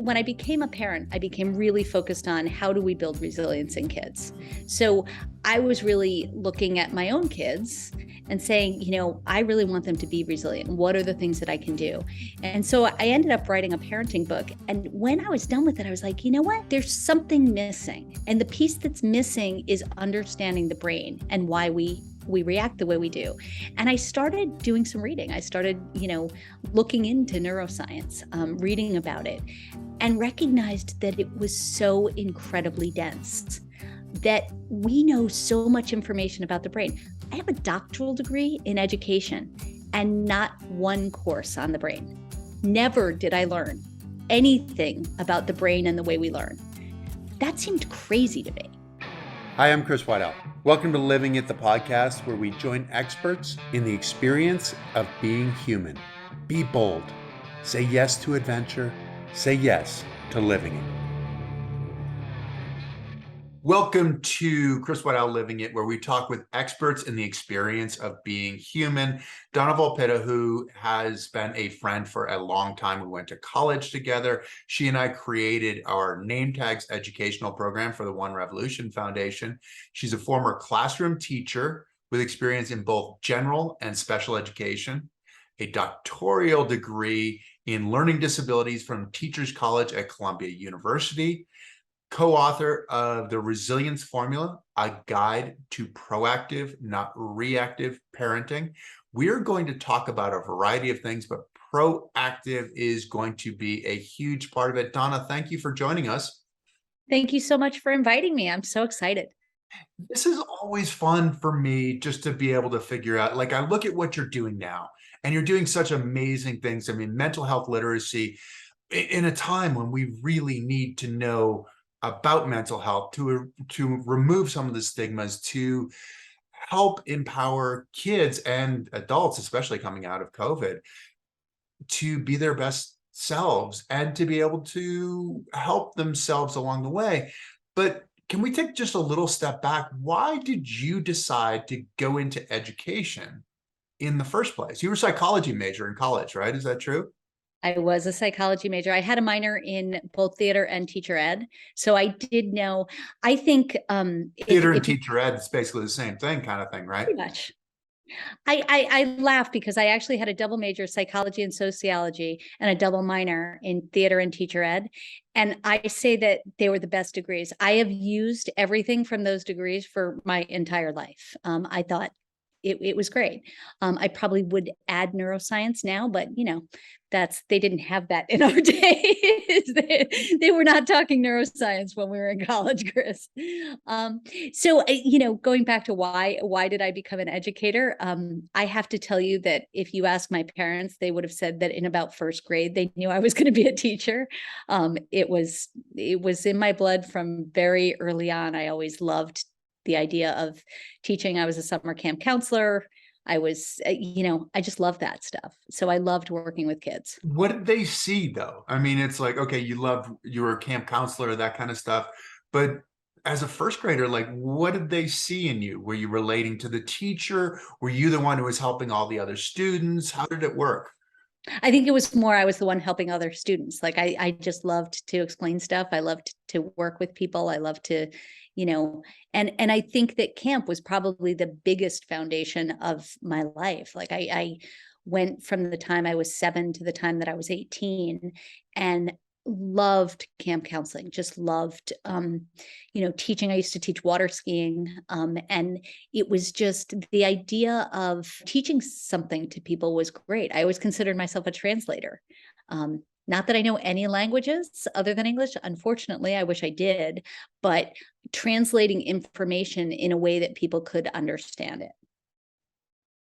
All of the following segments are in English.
when I became a parent, I became really focused on how do we build resilience in kids. So I was really looking at my own kids and saying, I really want them to be resilient. What are the things that I can do? And so I ended up writing a parenting book. And when I was done with it, I was like, you know what? There's something missing. And the piece that's missing is understanding the brain and why we react the way we do. And I started doing some reading. I started, looking into neuroscience, reading about it, and recognized that it was so incredibly dense, that we know so much information about the brain. I have a doctoral degree in education and not one course on the brain. Never did I learn anything about the brain and the way we learn. That seemed crazy to me. Hi, I'm Chris Waddell. Welcome to Living It, the podcast where we join experts in the experience of being human. Be bold. Say yes to adventure. Say yes to living it. Welcome to Chris Waddell Living It, where we talk with experts in the experience of being human. Donna Volpitta, who has been a friend for a long time. We went to college together. She and I created our name tags educational program for the One Revolution Foundation. She's a former classroom teacher with experience in both general and special education, a doctoral degree in learning disabilities from Teachers College at Columbia University, co-author of The Resilience Formula, a guide to proactive, not reactive parenting. We're going to talk about a variety of things, but proactive is going to be a huge part of it. Donna, thank you for joining us. Thank you so much for inviting me. I'm so excited. This is always fun for me just to be able to figure out, like, I look at what you're doing now, and you're doing such amazing things. I mean, mental health literacy in a time when we really need to know about mental health, to remove some of the stigmas, to help empower kids and adults, especially coming out of COVID, to be their best selves and to be able to help themselves along the way. But can we take just a little step back? Why did you decide to go into education in the first place? You were a psychology major in college, right? Is that true? I was a psychology major. I had a minor in both theater and teacher ed. So I did know, I think Theater and teacher ed is basically the same thing, kind of thing, right? pretty much. I laugh because I actually had a double major, psychology and sociology, and a double minor in theater and teacher ed. And I say that they were the best degrees. I have used everything from those degrees for my entire life. I thought it was great. I probably would add neuroscience now, but they didn't have that in our days. They were not talking neuroscience when we were in college, Chris. So going back to why did I become an educator? I have to tell you that if you ask my parents, they would have said that in about first grade, they knew I was going to be a teacher. It was in my blood from very early on. I always loved the idea of teaching. I was a summer camp counselor. I was, I just love that stuff. So I loved working with kids. What did they see though? I mean, it's like, okay, you were a camp counselor, that kind of stuff. But as a first grader, like, what did they see in you? Were you relating to the teacher? Were you the one who was helping all the other students? How did it work? I think it was more, I was the one helping other students. Like I just loved to explain stuff. I loved to work with people. I loved to, and I think that camp was probably the biggest foundation of my life. Like I went from the time I was 7 to the time that I was 18 and loved camp counseling, just loved, teaching. I used to teach water skiing. And it was just the idea of teaching something to people was great. I always considered myself a translator. Not that I know any languages other than English. Unfortunately, I wish I did, but translating information in a way that people could understand it.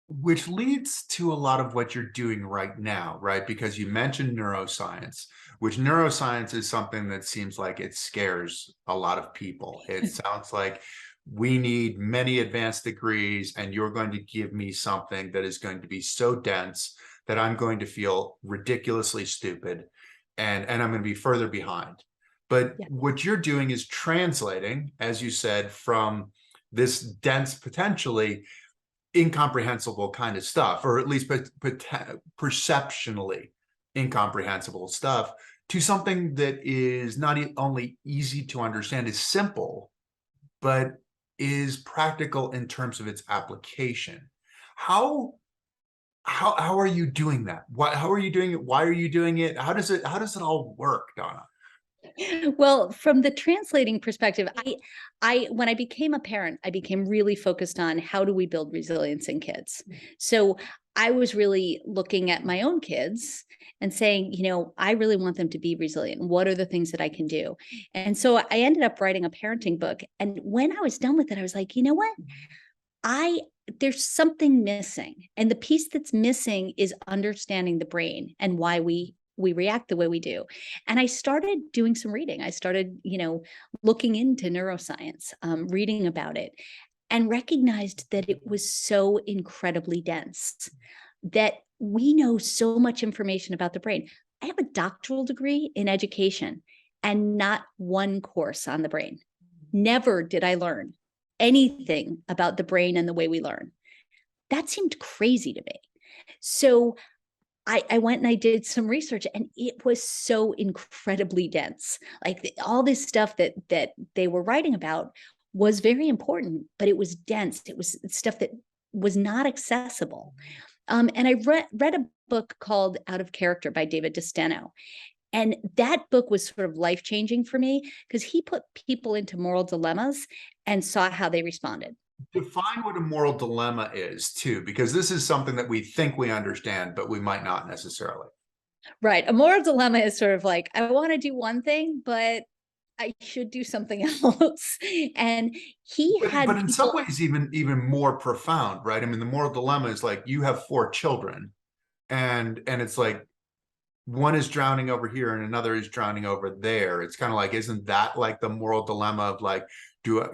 Which leads to a lot of what you're doing right now, right? Because you mentioned neuroscience, which neuroscience is something that seems like it scares a lot of people. It sounds like we need many advanced degrees, and you're going to give me something that is going to be so dense that I'm going to feel ridiculously stupid and I'm going to be further behind. But Yeah. what you're doing is translating, as you said, from this dense, potentially incomprehensible kind of stuff, or at least perceptionally incomprehensible stuff, to something that is not only easy to understand, is simple, but is practical in terms of its application. How how are you doing that? How are you doing it? Why are you doing it? How does it all work, Donna? Well, from the translating perspective, I when I became a parent, I became really focused on how do we build resilience in kids. So I was really looking at my own kids and saying, I really want them to be resilient. What are the things that I can do? And so I ended up writing a parenting book. And when I was done with it, I was like, you know what? I There's something missing. And the piece that's missing is understanding the brain and why we react the way we do. And I started doing some reading. I started, looking into neuroscience, reading about it, and recognized that it was so incredibly dense, that we know so much information about the brain. I have a doctoral degree in education and not one course on the brain. Never did I learn anything about the brain and the way we learn. That seemed crazy to me. So I went and I did some research, and it was so incredibly dense. Like all this stuff that they were writing about was very important, but it was dense. It was stuff that was not accessible. And I read a book called Out of Character by David DeSteno. And that book was sort of life-changing for me because he put people into moral dilemmas and saw how they responded. Define what a moral dilemma is too, because this is something that we think we understand, but we might not necessarily. Right. A moral dilemma is sort of like, I want to do one thing, but I should do something else. And he But had in some people. ways, even more profound, right? I mean, the moral dilemma is like you have four children, and it's like one is drowning over here and another is drowning over there. It's kind of like, isn't that like the moral dilemma of like,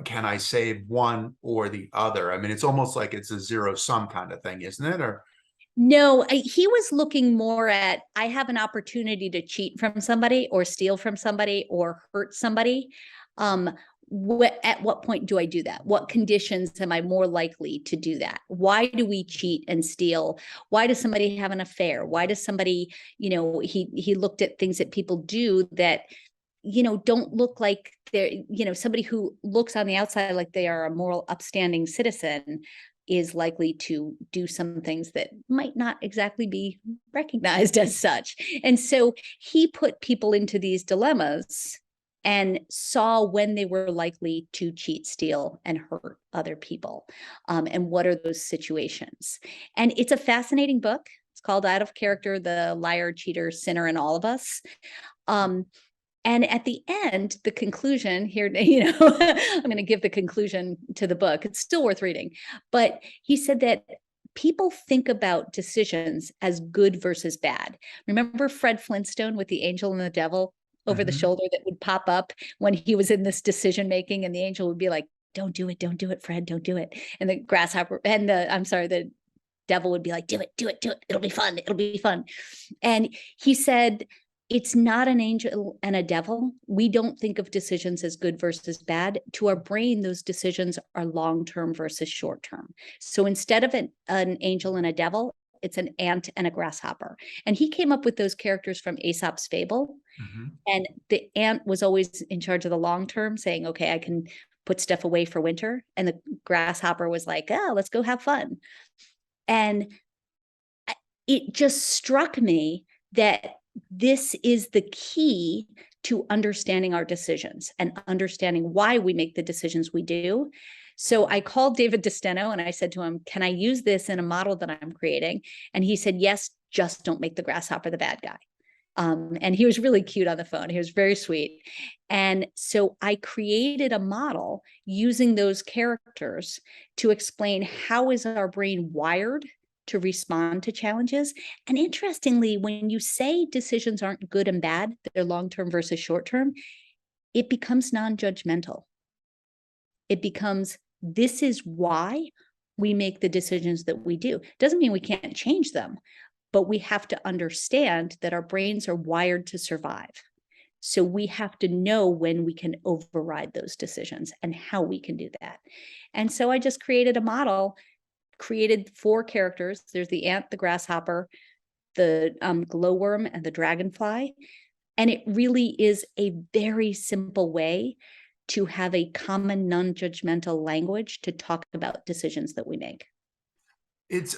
can I save one or the other? I mean, it's almost like it's a zero sum kind of thing, isn't it? Or No, he was looking more at, I have an opportunity to cheat from somebody or steal from somebody or hurt somebody. At what point do I do that? What conditions am I more likely to do that? Why do we cheat and steal? Why does somebody have an affair? Why does somebody, he looked at things that people do that, don't look like they're, somebody who looks on the outside like they are a moral, upstanding citizen is likely to do some things that might not exactly be recognized as such. And so he put people into these dilemmas and saw when they were likely to cheat, steal, and hurt other people. And what are those situations? And it's a fascinating book. It's called Out of Character, The Liar, Cheater, Sinner, and All of Us. And at the end, the conclusion here, I'm going to give the conclusion to the book. It's still worth reading. But he said that people think about decisions as good versus bad. Remember Fred Flintstone with the angel and the devil over the shoulder that would pop up when he was in this decision making, and the angel would be like, don't do it, Fred, don't do it. And the grasshopper and the devil would be like, do it. It'll be fun. And he said, it's not an angel and a devil. We don't think of decisions as good versus bad. To our brain, those decisions are long-term versus short-term. So instead of an angel and a devil, it's an ant and a grasshopper. And he came up with those characters from Aesop's fable. And the ant was always in charge of the long-term, saying, okay, I can put stuff away for winter. And the grasshopper was like, oh, let's go have fun. And it just struck me that this is the key to understanding our decisions and understanding why we make the decisions we do. So I called David DeSteno and I said to him, can I use this in a model that I'm creating? And he said, yes, just don't make the grasshopper the bad guy. And he was really cute on the phone. He was very sweet. And so I created a model using those characters to explain how is our brain wired to respond to challenges. And interestingly, when you say decisions aren't good and bad, they're long-term versus short-term, it becomes non-judgmental. It becomes, this is why we make the decisions that we do. Doesn't mean we can't change them, but we have to understand that our brains are wired to survive. So we have to know when we can override those decisions and how we can do that. And so I just created a model, created 4 characters. There's the ant, the grasshopper, the glowworm, and the dragonfly. And it really is a very simple way to have a common non-judgmental language to talk about decisions that we make.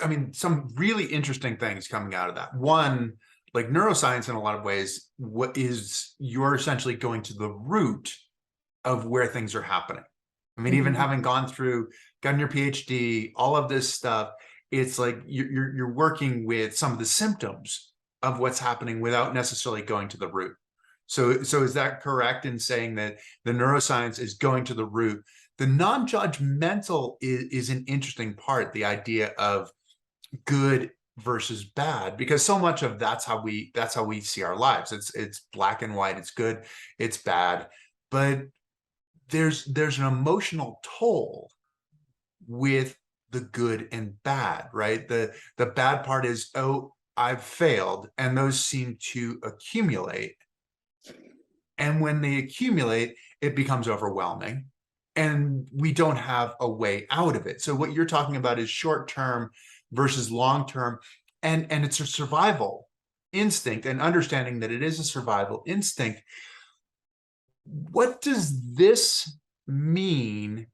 I mean, some really interesting things coming out of that. One, like neuroscience in a lot of ways, what is you're essentially going to the root of where things are happening. I mean, even having gotten your PhD, all of this stuff, it's like you're working with some of the symptoms of what's happening without necessarily going to the root. So is that correct in saying that the neuroscience is going to the root? The non-judgmental is an interesting part, the idea of good versus bad, because so much of that's how we see our lives. It's black and white, it's good, it's bad, but there's an emotional toll with the good and bad, right? The bad part is, oh, I've failed, and those seem to accumulate. And when they accumulate, it becomes overwhelming and we don't have a way out of it. So what you're talking about is short-term versus long-term, and it's a survival instinct, and understanding that it is a survival instinct. What does this mean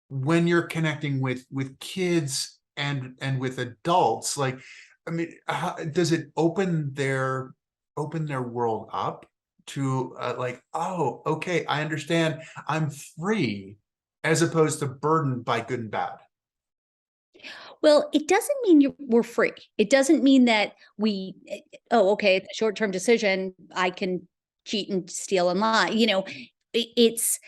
when you're connecting with kids and with adults? Like, I mean, does it open their world up to like, oh, okay, I understand, I'm free, as opposed to burdened by good and bad? Well, it doesn't mean we're free. It doesn't mean that oh, okay, it's a short-term decision, I can cheat and steal and lie. It's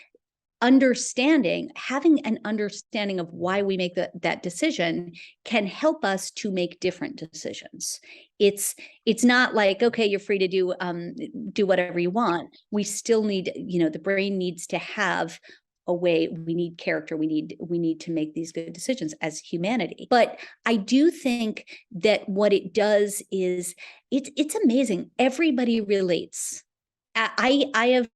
having an understanding of why we make that decision can help us to make different decisions. It's not like, okay, you're free to do whatever you want. We still need, the brain needs to have a way. We need character. We need to make these good decisions as humanity. But I do think that what it does is it's amazing. Everybody relates. I have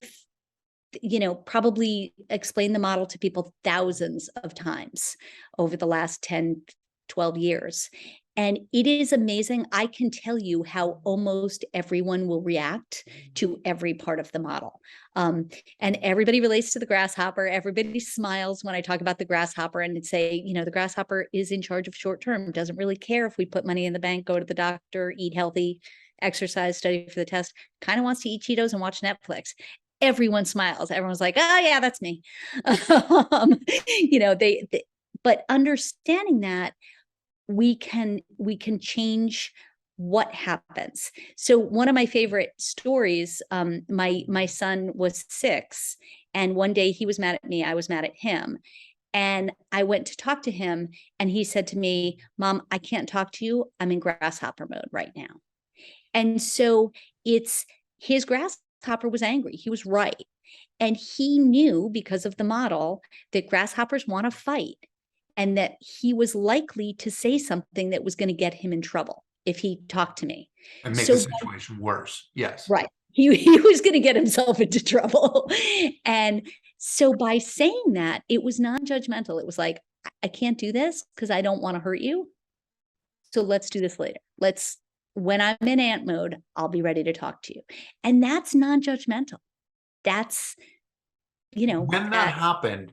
probably explained the model to people thousands of times over the last 10, 12 years. And it is amazing. I can tell you how almost everyone will react to every part of the model. And everybody relates to the grasshopper. Everybody smiles when I talk about the grasshopper and say, the grasshopper is in charge of short term, doesn't really care if we put money in the bank, go to the doctor, eat healthy, exercise, study for the test, kind of wants to eat Cheetos and watch Netflix. Everyone smiles. Everyone's like, oh yeah, that's me. But understanding that we can change what happens. So one of my favorite stories, my son was 6, and one day he was mad at me, I was mad at him. And I went to talk to him, and he said to me, Mom, I can't talk to you. I'm in grasshopper mode right now. And so his grasshopper was angry. He was right. And he knew, because of the model, that grasshoppers want to fight, and that he was likely to say something that was going to get him in trouble if he talked to me. And make the situation worse. Yes. Right. He was going to get himself into trouble. And so by saying that, it was non-judgmental. It was like, I can't do this because I don't want to hurt you. So let's do this later. When I'm in ant mode, I'll be ready to talk to you. And that's non-judgmental. That's, when that happened,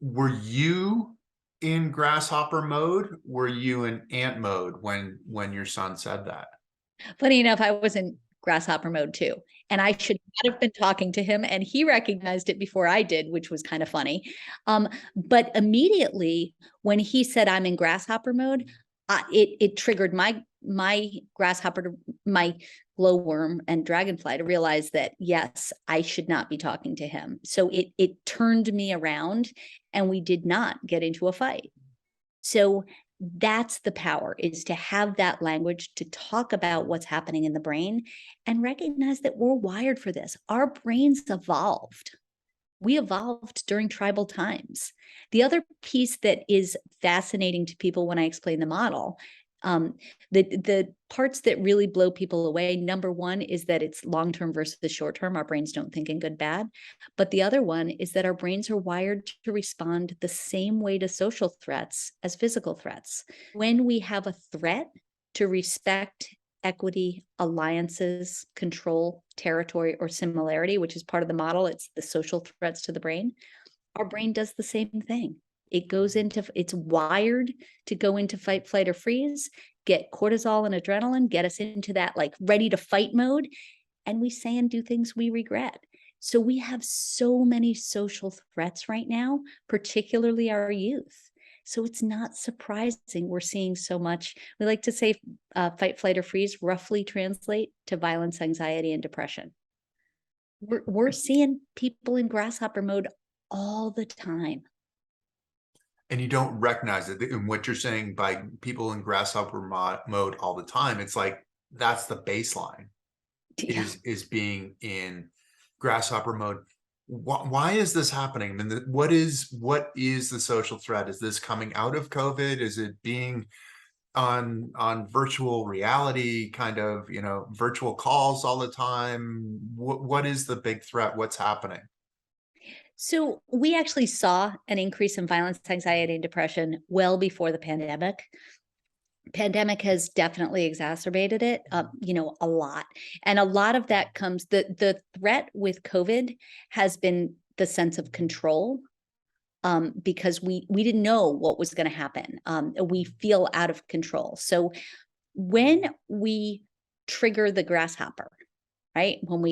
were you in grasshopper mode? Were you in ant mode when your son said that? Funny enough, I was in grasshopper mode too. And I should not have been talking to him. And he recognized it before I did, which was kind of funny. But immediately when he said I'm in grasshopper mode, it triggered my grasshopper, my glowworm and dragonfly to realize that, yes, I should not be talking to him. So it turned me around, and we did not get into a fight. So that's the power, is to have that language to talk about what's happening in the brain and recognize that we're wired for this. Our brains evolved. We evolved during tribal times. The other piece that is fascinating to people when I explain the model, the parts that really blow people away, number one is that it's long-term versus short-term. Our brains don't think in good, bad. But the other one is that our brains are wired to respond the same way to social threats as physical threats. When we have a threat to respect equity, alliances, control, territory, or similarity, which is part of the model. It's the social threats to the brain. Our brain does the same thing. It's wired to go into fight, flight, or freeze, get cortisol and adrenaline, get us into that like ready to fight mode. And we say and do things we regret. So we have so many social threats right now, particularly our youth. So it's not surprising we're seeing so much. We like to say fight, flight, or freeze roughly translate to violence, anxiety, and depression. We're seeing people in grasshopper mode all the time. And you don't recognize it. And what you're saying by people in grasshopper mode all the time, it's like that's the baseline. Yeah. Is being in grasshopper mode. Why is this happening? I mean, what is the social threat? Is this coming out of COVID? Is it being on virtual reality, kind of, virtual calls all the time? What is the big threat? What's happening? So we actually saw an increase in violence, anxiety, and depression well before the pandemic. Pandemic has definitely exacerbated it, a lot. And a lot of that comes, the threat with COVID has been the sense of control, because we didn't know what was going to happen. We feel out of control. So when we trigger the grasshopper, right? When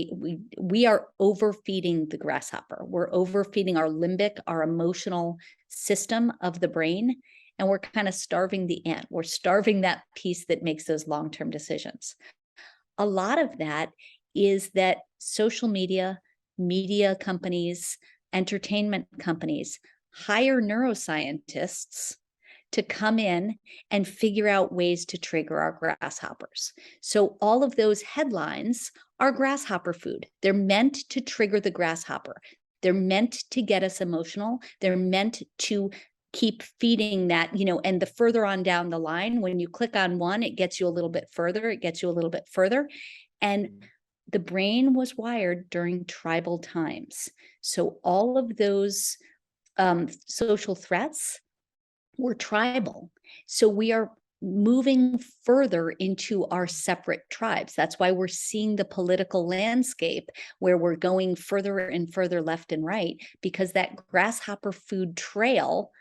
we are overfeeding the grasshopper, we're overfeeding our limbic, our emotional system of the brain, and we're kind of starving the ant. We're starving that piece that makes those long-term decisions. A lot of that is that social media companies, entertainment companies hire neuroscientists to come in and figure out ways to trigger our grasshoppers. So all of those headlines are grasshopper food. They're meant to trigger the grasshopper. They're meant to get us emotional. They're meant to keep feeding that, and the further on down the line, when you click on one, it gets you a little bit further, it gets you a little bit further. And the brain was wired during tribal times. So all of those social threats were tribal. So we are moving further into our separate tribes. That's why we're seeing the political landscape where we're going further and further left and right, because that grasshopper food trail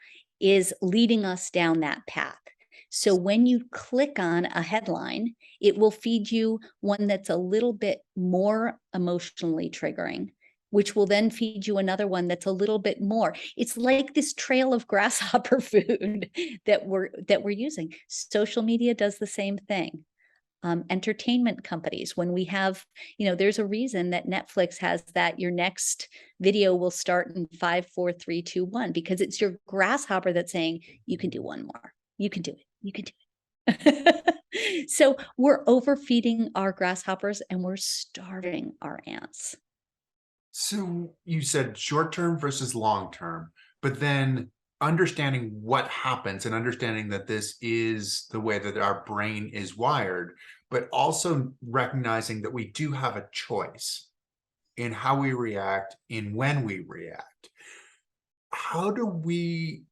is leading us down that path. So when you click on a headline, it will feed you one that's a little bit more emotionally triggering, which will then feed you another one that's a little bit more. It's like this trail of grasshopper food that we're using. Social media does the same thing. Entertainment companies, when we have, there's a reason that Netflix has that your next video will start in 5, 4, 3, 2, 1, because it's your grasshopper that's saying, you can do one more. You can do it. You can do it. So we're overfeeding our grasshoppers and we're starving our ants. So you said short term versus long term, but then understanding what happens and understanding that this is the way that our brain is wired, but also recognizing that we do have a choice in how we react, in when we react. How do we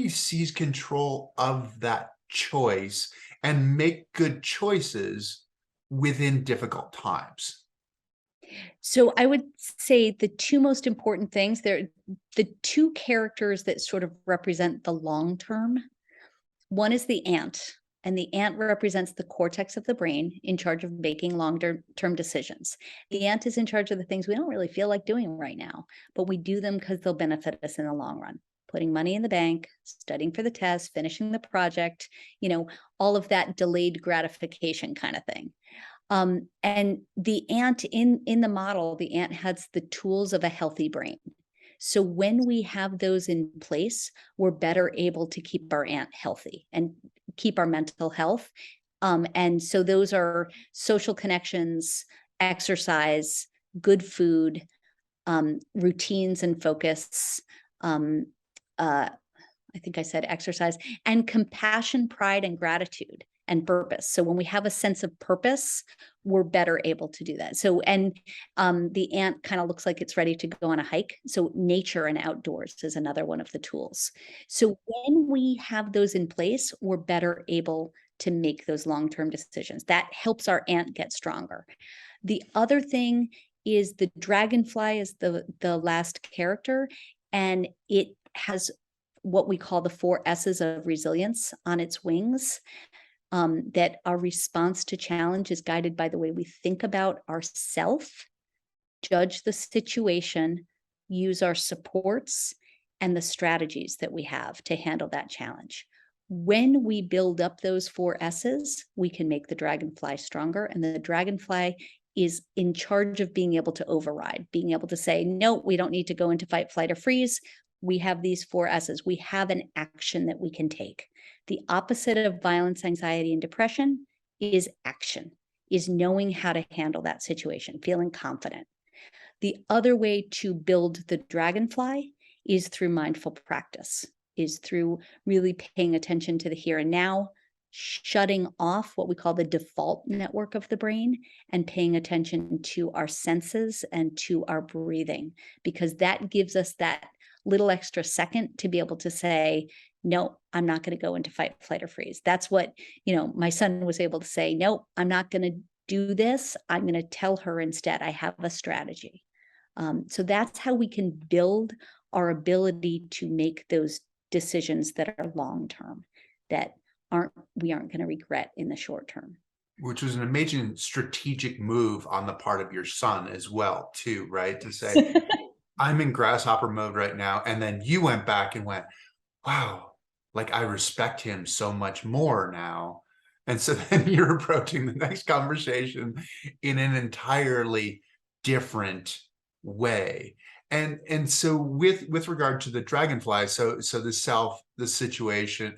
seize control of that choice and make good choices within difficult times? So I would say the two most important things, they're the two characters that sort of represent the long term. One is the ant, and the ant represents the cortex of the brain in charge of making long-term decisions. The ant is in charge of the things we don't really feel like doing right now, but we do them because they'll benefit us in the long run. Putting money in the bank, studying for the test, finishing the project, all of that delayed gratification kind of thing. And the ant in the model, the ant has the tools of a healthy brain. So when we have those in place, we're better able to keep our ant healthy and keep our mental health. And so those are social connections, exercise, good food, routines and focus. I think I said exercise, and compassion, pride, and gratitude. and purpose. So when we have a sense of purpose, we're better able to do that. So, and the ant kind of looks like it's ready to go on a hike. So nature and outdoors is another one of the tools. So when we have those in place, we're better able to make those long-term decisions. That helps our ant get stronger. The other thing is the dragonfly is the last character, and it has what we call the 4 S's of resilience on its wings. That our response to challenge is guided by the way we think about ourself, judge the situation, use our supports, and the strategies that we have to handle that challenge. When we build up those 4 S's, we can make the dragonfly stronger, and the dragonfly is in charge of being able to override, being able to say, no, we don't need to go into fight, flight, or freeze. We have these 4 S's. We have an action that we can take. The opposite of violence, anxiety, and depression is action, is knowing how to handle that situation, feeling confident. The other way to build the dragonfly is through mindful practice, is through really paying attention to the here and now, shutting off what we call the default network of the brain, and paying attention to our senses and to our breathing, because that gives us that little extra second to be able to say, no, I'm not going to go into fight, flight, or freeze. That's what, my son was able to say, no, I'm not going to do this. I'm going to tell her instead, I have a strategy. So that's how we can build our ability to make those decisions that are long-term, that we aren't going to regret in the short term. Which was an amazing strategic move on the part of your son as well, too, right? To say, I'm in grasshopper mode right now. And then you went back and went, wow, like I respect him so much more now. And so then you're approaching the next conversation in an entirely different way. And so with regard to the dragonfly, so the situation,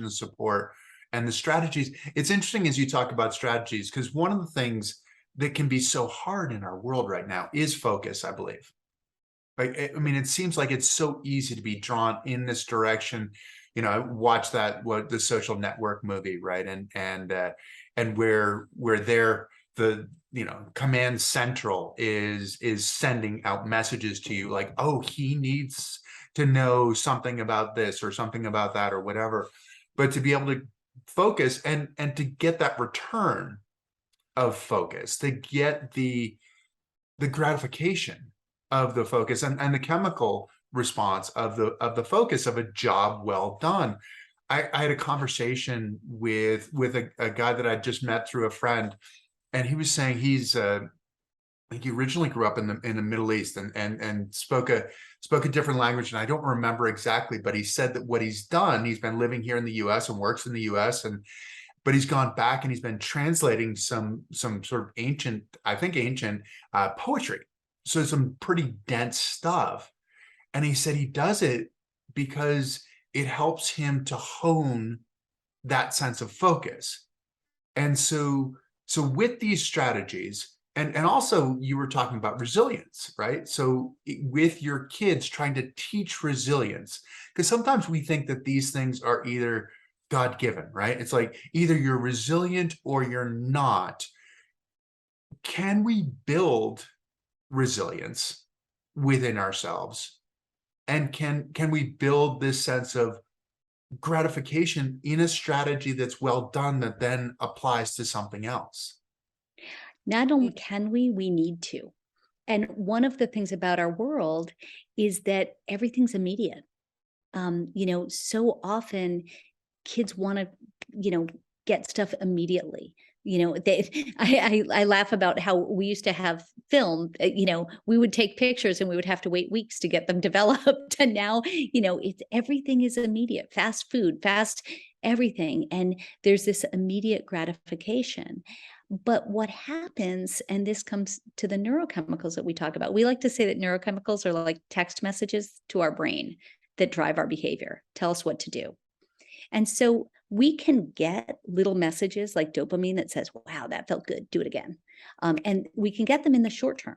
the support, and the strategies. It's interesting as you talk about strategies, because one of the things that can be so hard in our world right now is focus, I believe. I mean, it seems like it's so easy to be drawn in this direction. I watched the Social Network movie, right? And where they're the command central is sending out messages to you like, oh, he needs to know something about this or something about that or whatever. But to be able to focus and to get that return of focus, to get the gratification of the focus and the chemical response of the focus of a job well done. I had a conversation with a guy that I just met through a friend, and he was saying he originally grew up in the Middle East and spoke a different language, and I don't remember exactly, but he said that what he's done, he's been living here in the US and works in the US, but he's gone back and he's been translating some sort of ancient poetry. So some pretty dense stuff. And he said he does it because it helps him to hone that sense of focus. And so with these strategies, and also you were talking about resilience, right? So with your kids, trying to teach resilience, because sometimes we think that these things are either God-given, right? It's like either you're resilient or you're not. Can we build resilience within ourselves? And can we build this sense of gratification in a strategy that's well done that then applies to something else? Not only can we need to. And one of the things about our world is that everything's immediate. So often kids want to, get stuff immediately. I laugh about how we used to have film, we would take pictures and we would have to wait weeks to get them developed. And now, everything is immediate, fast food, fast everything. And there's this immediate gratification. But what happens, and this comes to the neurochemicals that we talk about, we like to say that neurochemicals are like text messages to our brain that drive our behavior, tell us what to do. And so we can get little messages like dopamine that says, wow, that felt good, do it again. And we can get them in the short term,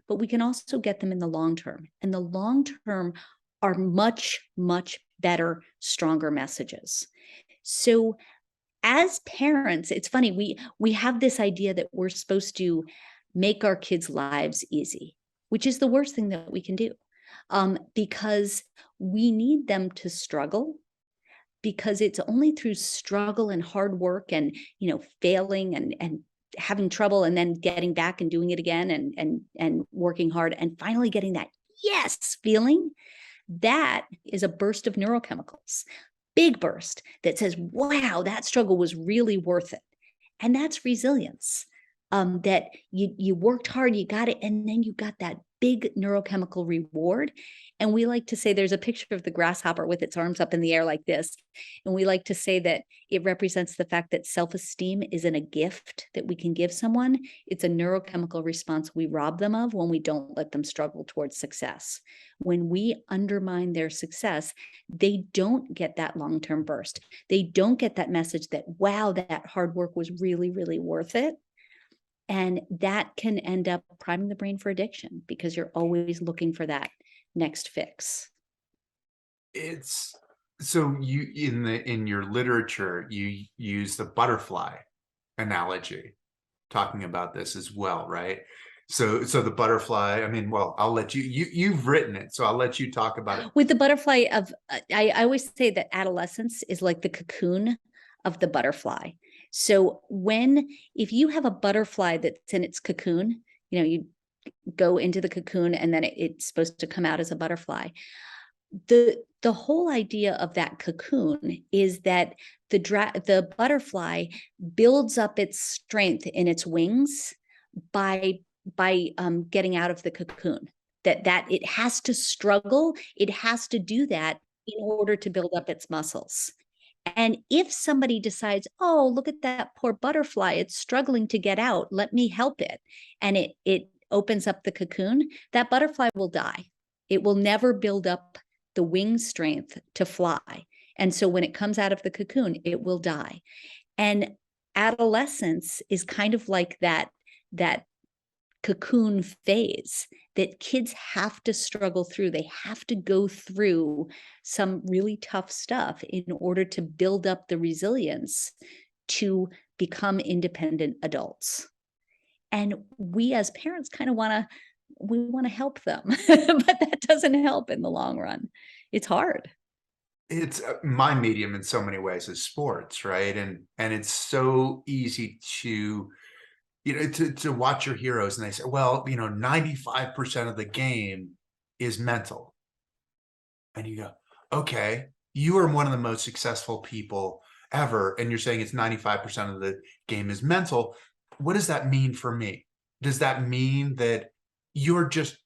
but we can also get them in the long term. And the long term are much, much better, stronger messages. So as parents, it's funny, we have this idea that we're supposed to make our kids' lives easy, which is the worst thing that we can do, because we need them to struggle, because it's only through struggle and hard work and, failing and having trouble and then getting back and doing it again and working hard and finally getting that yes feeling, that is a burst of neurochemicals, big burst that says, wow, that struggle was really worth it. And that's resilience. That you worked hard, you got it, and then you got that big neurochemical reward. And we like to say, there's a picture of the grasshopper with its arms up in the air like this. And we like to say that it represents the fact that self-esteem isn't a gift that we can give someone. It's a neurochemical response we rob them of when we don't let them struggle towards success. When we undermine their success, they don't get that long-term burst. They don't get that message that, wow, that hard work was really, really worth it. And that can end up priming the brain for addiction because you're always looking for that next fix. It's so you in your literature, you use the butterfly analogy talking about this as well, right? So the butterfly, I mean, well, I'll let you've written it, so I'll let you talk about it. With the butterfly of, I always say that adolescence is like the cocoon of the butterfly. So if you have a butterfly that's in its cocoon, you go into the cocoon and then it's supposed to come out as a butterfly. The whole idea of that cocoon is that the butterfly builds up its strength in its wings by getting out of the cocoon. That it has to struggle, it has to do that in order to build up its muscles. And if somebody decides, oh, look at that poor butterfly, it's struggling to get out, let me help it, and it opens up the cocoon, that butterfly will die. It will never build up the wing strength to fly. And so when it comes out of the cocoon, it will die. And adolescence is kind of like that cocoon phase that kids have to struggle through. They have to go through some really tough stuff in order to build up the resilience to become independent adults. And we as parents kind of want to help them, but that doesn't help in the long run. It's hard. It's my medium in so many ways is sports, right? And it's so easy to to watch your heroes and they say, well, 95% of the game is mental. And you go, okay, you are one of the most successful people ever. And you're saying it's 95% of the game is mental. What does that mean for me? Does that mean that you're just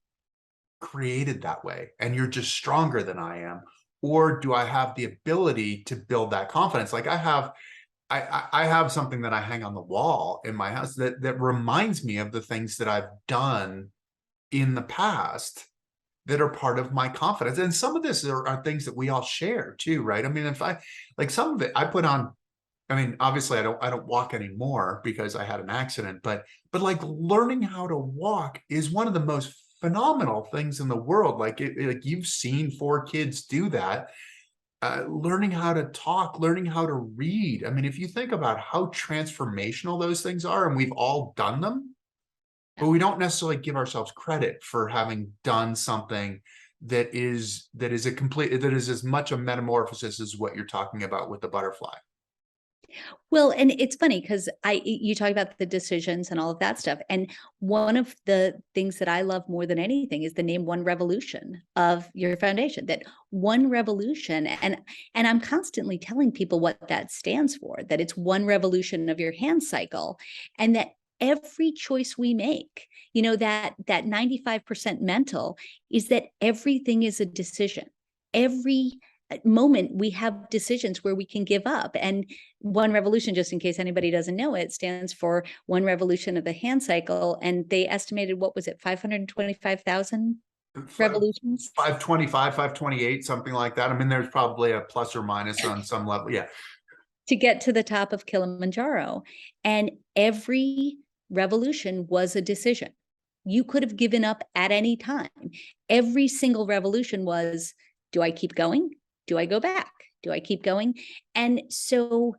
created that way and you're just stronger than I am? Or do I have the ability to build that confidence? Like I have something that I hang on the wall in my house that reminds me of the things that I've done in the past that are part of my confidence. And some of this are things that we all share too, right? I mean, if I like some of it, I put on, I mean, obviously I don't walk anymore because I had an accident, but like learning how to walk is one of the most phenomenal things in the world. Like you've seen 4 kids do that. Learning how to talk, learning how to read. I mean, if you think about how transformational those things are, and we've all done them, but we don't necessarily give ourselves credit for having done something that is as much a metamorphosis as what you're talking about with the butterfly. Well, and it's funny because you talk about the decisions and all of that stuff. And one of the things that I love more than anything is the name One Revolution of your foundation, that one revolution. And I'm constantly telling people what that stands for, that it's one revolution of your hand cycle, and that every choice we make, that 95% mental is that everything is a decision. Every moment we have decisions where we can give up. And One Revolution, just in case anybody doesn't know it, stands for one revolution of the hand cycle. And they estimated, what was it, 525,000 revolutions? 525, 528, something like that. I mean, there's probably a plus or minus on some level. Yeah. To get to the top of Kilimanjaro. And every revolution was a decision. You could have given up at any time. Every single revolution was, do I keep going? Do I go back? Do I keep going? And so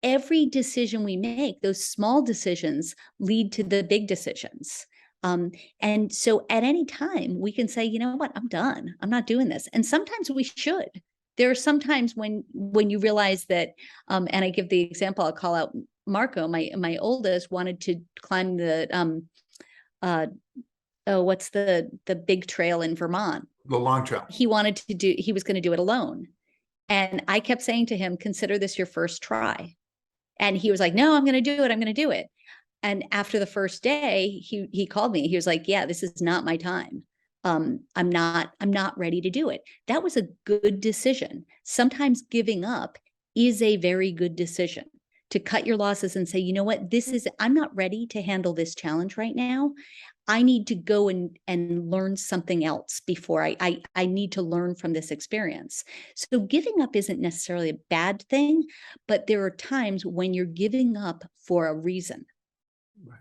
every decision we make, those small decisions lead to the big decisions. And so at any time we can say, you know what, I'm done. I'm not doing this. And sometimes we should. There are some times when you realize that, and I give the example, I'll call out Marco, my oldest, wanted to climb the what's the big trail in Vermont? The long trail. He was going to do it alone. And I kept saying to him, consider this your first try. And he was like, no, I'm going to do it. I'm going to do it. And after the first day, he called me. He was like, yeah, this is not my time. I'm not ready to do it. That was a good decision. Sometimes giving up is a very good decision, to cut your losses and say, you know what, I'm not ready to handle this challenge right now. I need to go and learn something else before I need to learn from this experience. So giving up isn't necessarily a bad thing, but there are times when you're giving up for a reason, right,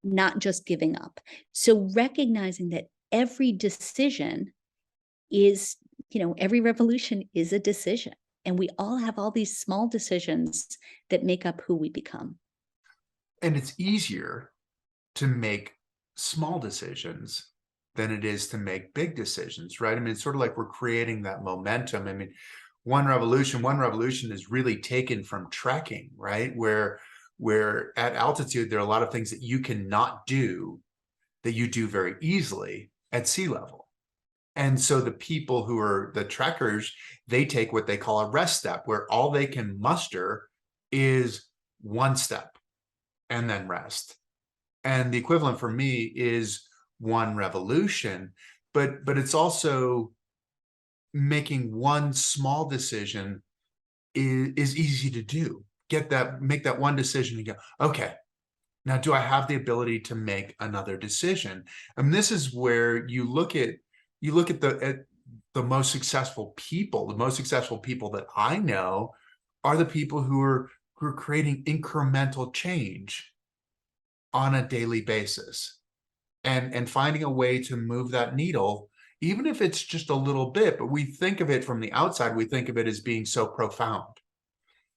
not just giving up. So recognizing that every decision is, every revolution is a decision. And we all have all these small decisions that make up who we become. And it's easier to make small decisions than it is to make big decisions, right? I mean, it's sort of like we're creating that momentum. I mean, one revolution is really taken from trekking, right? Where at altitude, there are a lot of things that you cannot do that you do very easily at sea level. And so the people who are the trekkers, they take what they call a rest step, where all they can muster is one step and then rest. And the equivalent for me is one revolution, but it's also making one small decision is easy to do. Make that one decision and go, okay, now do I have the ability to make another decision? And this is where you look at the most successful people. The most successful people that I know are the people who are creating incremental change on a daily basis, and finding a way to move that needle, even if it's just a little bit. But we think of it from the outside, we think of it as being so profound,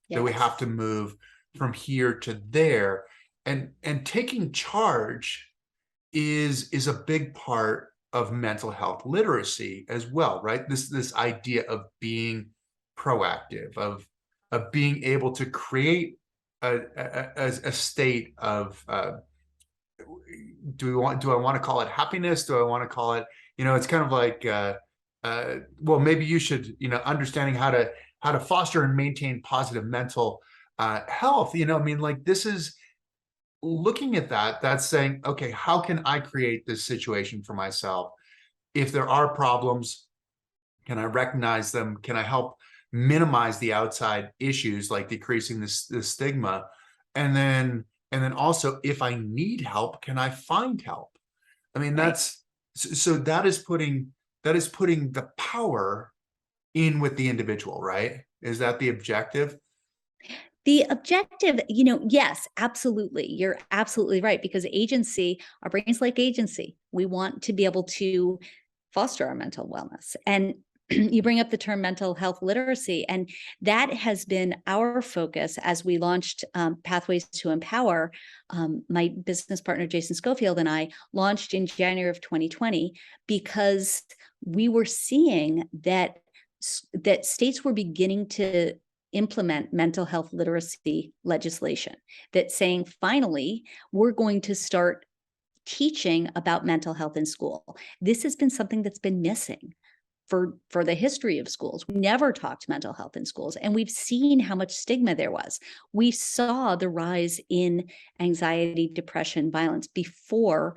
yes, that we have to move from here to there. And taking charge is a big part of mental health literacy as well, right? This idea of being proactive, of being able to create a state of do I want to call it happiness? Do I want to call it, it's kind of like well, maybe you should, understanding how to foster and maintain positive mental health. I mean, like, this is looking at that's saying, okay, how can I create this situation for myself? If there are problems, can I recognize them? Can I help minimize the outside issues, like decreasing this stigma? And then also, if I need help, can I find help? I mean, that's so that is putting the power in with the individual, right? Is that the objective? The objective, yes, absolutely. You're absolutely right, because agency, our brains like agency. We want to be able to foster our mental wellness. And you bring up the term mental health literacy, and that has been our focus as we launched Pathways to Empower. My business partner, Jason Schofield, and I launched in January of 2020 because we were seeing that states were beginning to implement mental health literacy legislation, that saying, finally, we're going to start teaching about mental health in school. This has been something that's been missing for the history of schools. We never talked mental health in schools, and we've seen how much stigma there was. We saw the rise in anxiety, depression, violence before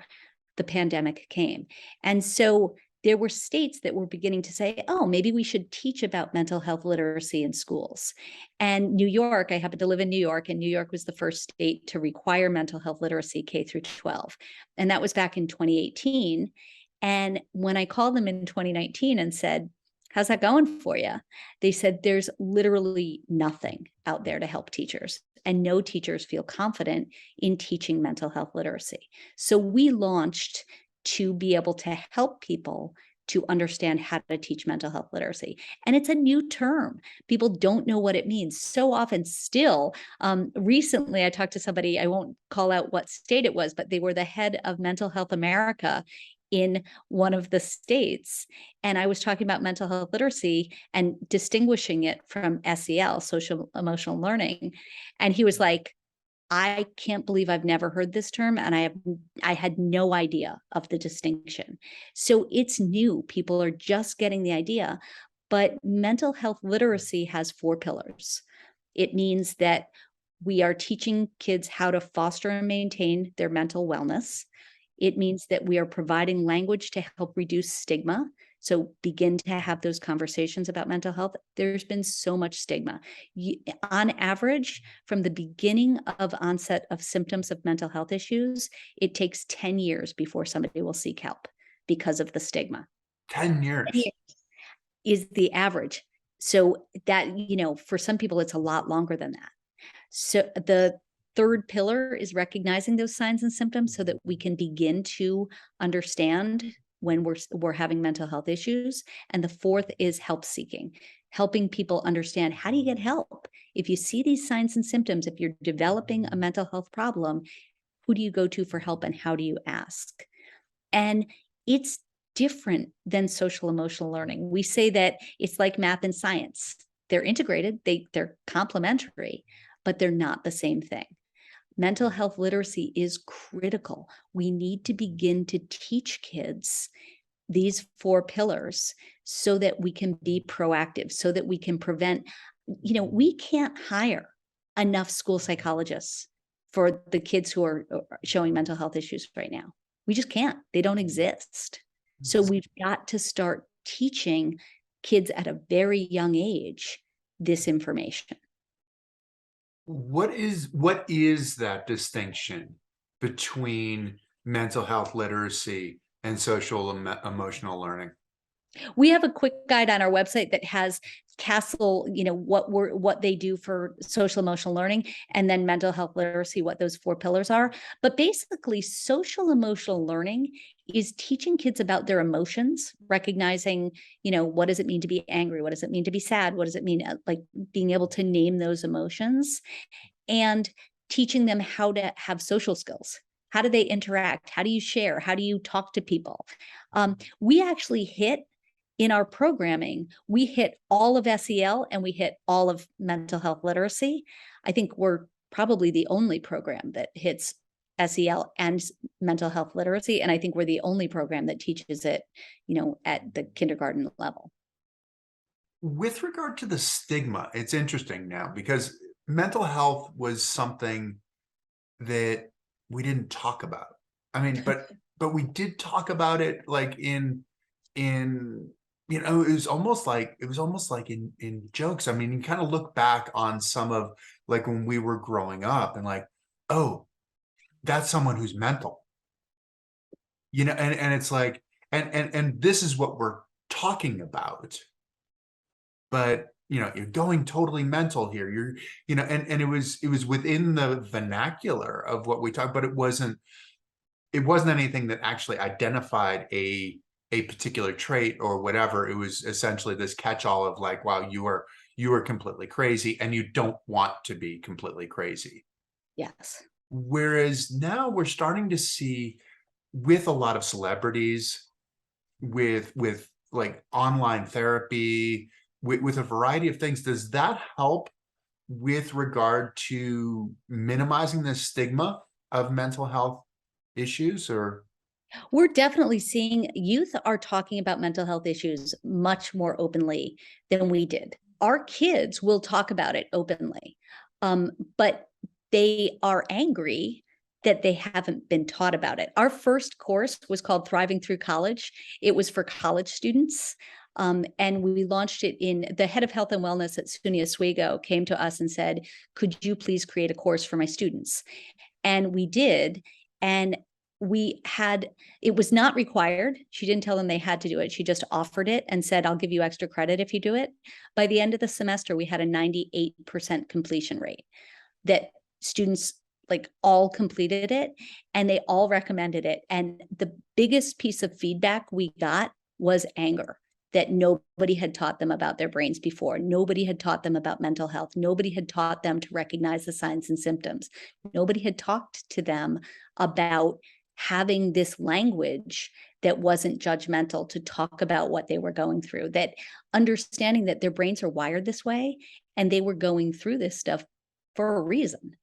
the pandemic came. And so there were states that were beginning to say, oh, maybe we should teach about mental health literacy in schools. And New York, I happen to live in New York, and New York was the first state to require mental health literacy K through 12. And that was back in 2018. And when I called them in 2019 and said, how's that going for you? They said, there's literally nothing out there to help teachers, and no teachers feel confident in teaching mental health literacy. So we launched to be able to help people to understand how to teach mental health literacy. And it's a new term. People don't know what it means. So often still, recently I talked to somebody, I won't call out what state it was, but they were the head of Mental Health America in one of the states. And I was talking about mental health literacy and distinguishing it from SEL, social emotional learning. And he was like, I can't believe I've never heard this term, and I had no idea of the distinction. So it's new. People are just getting the idea, but mental health literacy has 4 pillars. It means that we are teaching kids how to foster and maintain their mental wellness. It means that we are providing language to help reduce stigma. So begin to have those conversations about mental health. There's been so much stigma. On average, from the beginning of onset of symptoms of mental health issues, it takes 10 years before somebody will seek help because of the stigma. 10 years. 10 years is the average. So that, for some people, it's a lot longer than that. So the 3rd pillar is recognizing those signs and symptoms so that we can begin to understand when we're having mental health issues. And the 4th is help seeking, helping people understand, how do you get help? If you see these signs and symptoms, if you're developing a mental health problem, who do you go to for help and how do you ask? And it's different than social emotional learning. We say that it's like math and science. They're integrated, they're complementary, but they're not the same thing. Mental health literacy is critical. We need to begin to teach kids these 4 pillars so that we can be proactive, so that we can prevent, we can't hire enough school psychologists for the kids who are showing mental health issues right now. We just can't. They don't exist. So we've got to start teaching kids at a very young age this information. What is that distinction between mental health literacy and social emotional learning? We have a quick guide on our website that has Castle, what they do for social emotional learning, and then mental health literacy, what those 4 pillars are. But basically, social emotional learning is teaching kids about their emotions, recognizing, what does it mean to be angry? What does it mean to be sad? What does it mean, like being able to name those emotions, and teaching them how to have social skills. How do they interact? How do you share? How do you talk to people? We actually hit in our programming, we hit all of SEL and we hit all of mental health literacy. I think we're probably the only program that hits SEL and mental health literacy. And I think we're the only program that teaches it, at the kindergarten level. With regard to the stigma, it's interesting now because mental health was something that we didn't talk about. I mean, but we did talk about it like in it was almost like in jokes. I mean, you kind of look back on some of like when we were growing up and like, oh, that's someone who's mental, and it's like, and this is what we're talking about, but you're going totally mental here. And it was within the vernacular of what we talked, but it wasn't anything that actually identified a particular trait or whatever. It was essentially this catch-all of like, wow, you are completely crazy and you don't want to be completely crazy. Yes. Whereas now we're starting to see with a lot of celebrities, with like online therapy, with a variety of things, does that help with regard to minimizing the stigma of mental health issues? Or we're definitely seeing youth are talking about mental health issues much more openly than we did. Our kids will talk about it openly, but they are angry that they haven't been taught about it. Our first course was called Thriving Through College. It was for college students. And we launched it the head of health and wellness at SUNY Oswego came to us and said, could you please create a course for my students? And we did. And it was not required. She didn't tell them they had to do it. She just offered it and said, I'll give you extra credit if you do it. By the end of the semester, we had a 98% completion rate, that students like all completed it and they all recommended it. And the biggest piece of feedback we got was anger, that nobody had taught them about their brains before. Nobody had taught them about mental health. Nobody had taught them to recognize the signs and symptoms. Nobody had talked to them about having this language that wasn't judgmental to talk about what they were going through, that understanding that their brains are wired this way and they were going through this stuff for a reason.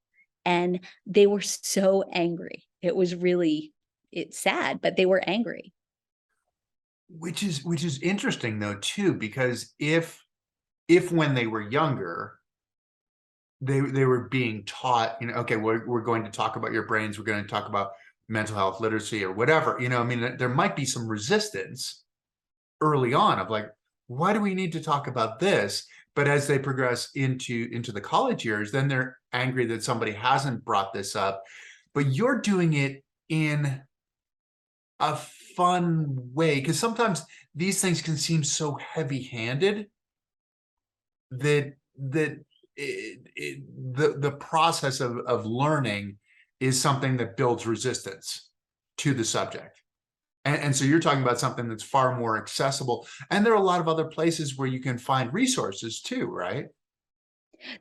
And they were so angry. It was really, it's sad, but they were angry. Which is interesting though too, because if when they were younger, they were being taught, okay, we're going to talk about your brains, we're going to talk about mental health literacy or whatever, I mean, there might be some resistance early on of like, why do we need to talk about this? But as they progress into the college years, then they're angry that somebody hasn't brought this up. But you're doing it in a fun way, because sometimes these things can seem so heavy-handed that the process of learning is something that builds resistance to the subject. And so you're talking about something that's far more accessible. And there are a lot of other places where you can find resources too, right?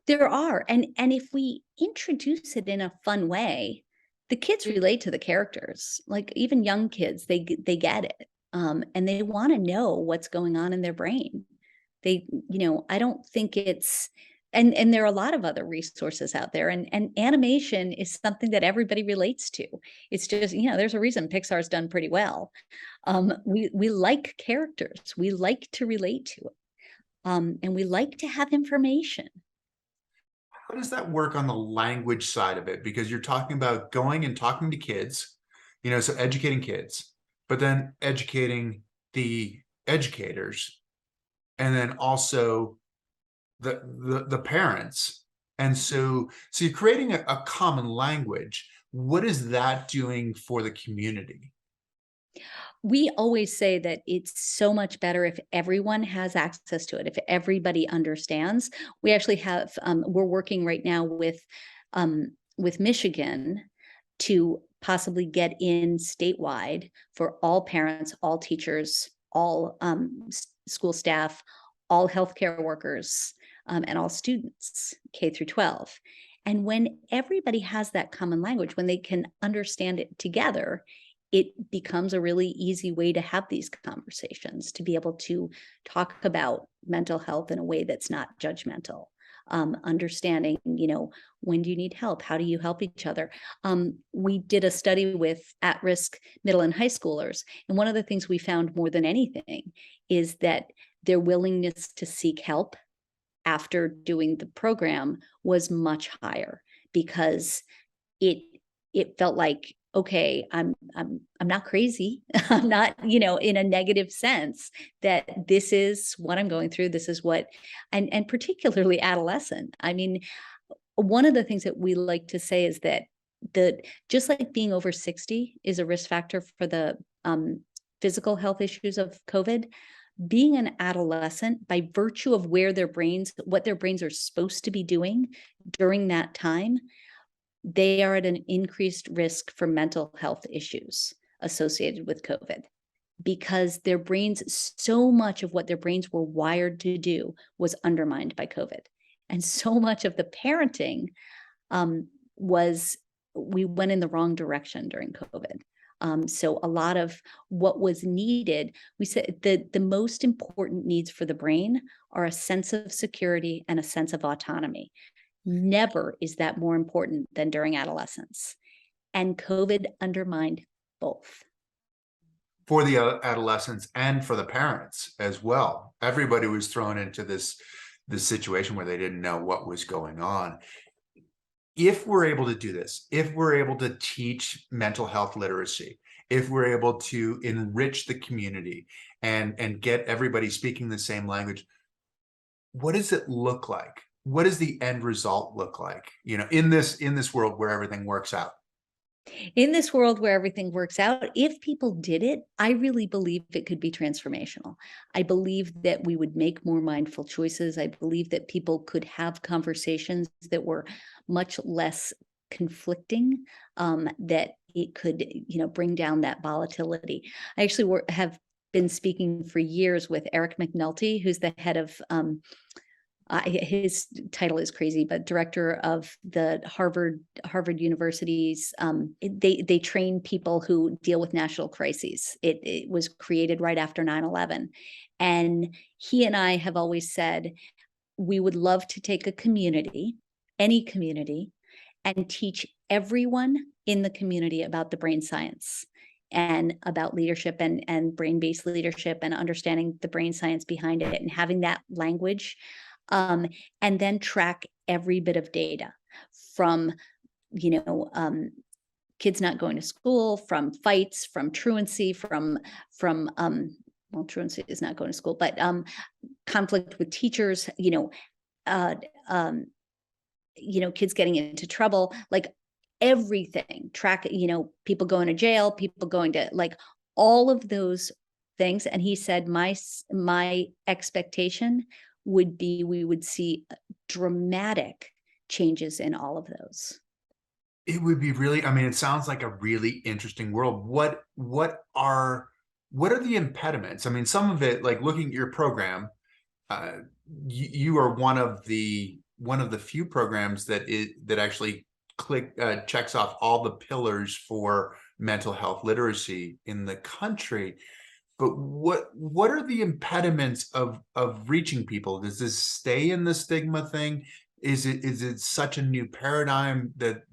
There are. And if we introduce it in a fun way, the kids relate to the characters. Like even young kids, they get it. And they want to know what's going on in their brain. They, I don't think it's, and there are a lot of other resources out there, and animation is something that everybody relates to. It's just, there's a reason Pixar's done pretty well. We like characters, we like to relate to it, and we like to have information. How does that work on the language side of it? Because you're talking about going and talking to kids, so educating kids, but then educating the educators, and then also the parents. And so you're creating a common language. What is that doing for the community? We always say that it's so much better if everyone has access to it, if everybody understands. We actually have, we're working right now with Michigan to possibly get in statewide for all parents, all teachers, all school staff, all healthcare workers, and all students, K through 12. And when everybody has that common language, when they can understand it together, it becomes a really easy way to have these conversations, to be able to talk about mental health in a way that's not judgmental. Understanding, when do you need help? How do you help each other? We did a study with at-risk middle and high schoolers, and one of the things we found more than anything is that their willingness to seek help after doing the program was much higher, because it felt like, okay, I'm not crazy. I'm not, in a negative sense, that this is what I'm going through. This is what, and particularly adolescent. I mean, one of the things that we like to say is that just like being over 60 is a risk factor for the physical health issues of COVID, being an adolescent, by virtue of what their brains are supposed to be doing during that time, they are at an increased risk for mental health issues associated with COVID, because their brains, so much of what their brains were wired to do was undermined by COVID. And so much of the parenting we went in the wrong direction during COVID. So a lot of what was needed, we said the most important needs for the brain are a sense of security and a sense of autonomy. Never is that more important than during adolescence. And COVID undermined both. For the adolescents and for the parents as well. Everybody was thrown into this situation where they didn't know what was going on. If we're able to do this, if we're able to teach mental health literacy, if we're able to enrich the community and get everybody speaking the same language, what does it look like? What does the end result look like, in this world where everything works out? In this world where everything works out, if people did it, I really believe it could be transformational. I believe that we would make more mindful choices. I believe that people could have conversations that were much less conflicting, that it could, bring down that volatility. I actually have been speaking for years with Eric McNulty, who's the head of his title is crazy, but director of the Harvard University's. They train people who deal with national crises. It was created right after 9/11, and he and I have always said we would love to take a community, any community, and teach everyone in the community about the brain science and about leadership and brain-based leadership and understanding the brain science behind it and having that language, and then track every bit of data from, kids not going to school, from fights, from truancy, from well, truancy is not going to school, but conflict with teachers, kids getting into trouble, like everything, track, people going to jail, people going to, like, all of those things. And he said, my expectation would be we would see dramatic changes in all of those. It would be really, I mean, it sounds like a really interesting world. What are the impediments? I mean, some of it, like looking at your program, you are one of the few programs that actually checks off all the pillars for mental health literacy in the country. But what are the impediments of reaching people? Does this stay in the stigma thing? Is it such a new paradigm that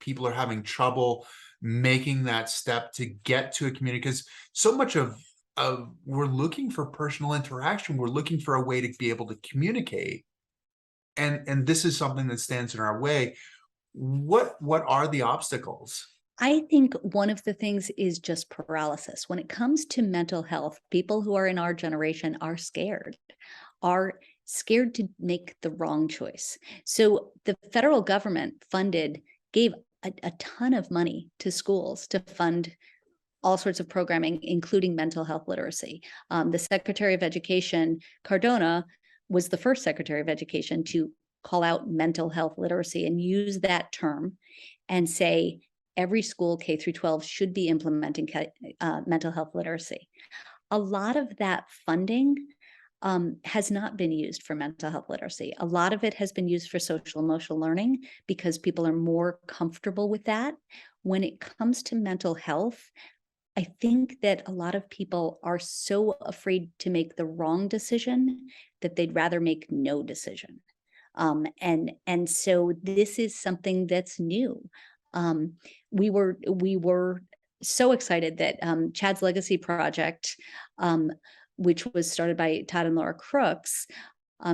people are having trouble making that step to get to a community? Because so much of we're looking for personal interaction. We're looking for a way to be able to communicate. And this is something that stands in our way. What are the obstacles? I think one of the things is just paralysis. When it comes to mental health, people who are in our generation are scared to make the wrong choice. So the federal government gave a ton of money to schools to fund all sorts of programming, including mental health literacy. The Secretary of Education, Cardona, was the first Secretary of Education to call out mental health literacy and use that term and say every school K through 12 should be implementing mental health literacy. A lot of that funding has not been used for mental health literacy. A lot of it has been used for social emotional learning because people are more comfortable with that. When it comes to mental health, I think that a lot of people are so afraid to make the wrong decision that they'd rather make no decision. And so this is something that's new. We were so excited that Chad's Legacy Project, which was started by Todd and Laura Crooks,